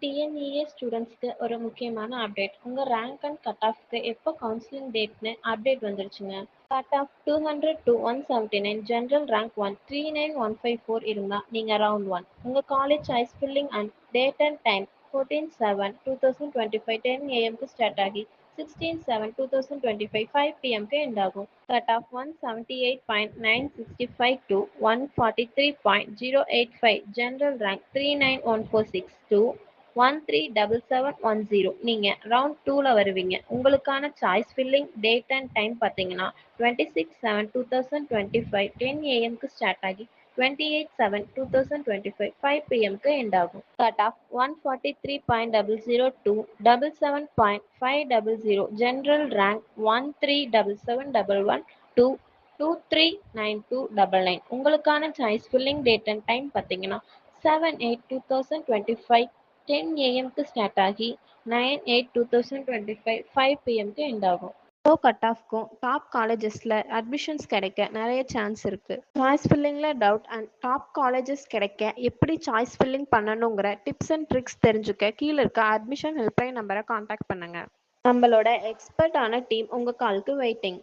TNEA ஸ்டூடெண்ட்ஸ்க்கு ஒரு முக்கியமான அப்டேட். உங்க ரேங்க் அண்ட் கட் ஆஃப்க்கு எப்போ கவுன்சிலிங் டேட்னு அப்டேட் வந்துருச்சுங்க. Cut off 200 to 179, general rank 1 39154 இருந்தா நீங்க ரவுண்ட் 1. உங்க college choice filling and date and time 14/7/2025 10 AM க்கு ஸ்டார்ட் ஆகி 16/7/2025 5 PM க்கு எண்ட் ஆகும். Cut off 178.965 to 143.085, general rank 39146 to 137710. நீங்க ரவுண்ட் 2ல வருவீங்க. உங்களுக்கான choice filling date and time பார்த்தீங்கன்னா 26/7/2025 10 AM க்கு ஸ்டார்ட் ஆகி 28/7/2025 5 PM க்கு எண்ட் ஆகும். Cut off 143.00 to 77.500, general rank 137711 to 239299. உங்களுக்கான choice filling date and time பார்த்தீங்கன்னா 7/8/2025 10 AM க்கு ஸ்டார்ட் ஆகி 9/8/2025 5 PM க்கு எண்ட் ஆகும். லோ கட் ஆஃப்க்கும் டாப் காலேஜஸ்ல அட்மிஷன்ஸ் கிடைக்க நிறைய சான்ஸ் இருக்கு. சாய்ஸ் ஃபில்லிங்ல டவுட் அண்ட் டாப் காலேஜஸ் கிடைக்க எப்படி சாய்ஸ் ஃபில்லிங் பண்ணணுங்கிற டிப்ஸ் அண்ட் ட்ரிக்ஸ் தெரிஞ்சுக்க கீழே இருக்க அட்மிஷன் ஹெல்ப்லைன் நம்பரை காண்டாக்ட் பண்ணுங்க. நம்மளோட எக்ஸ்பர்ட்டான டீம் உங்க காலுக்கு வெயிட்டிங்.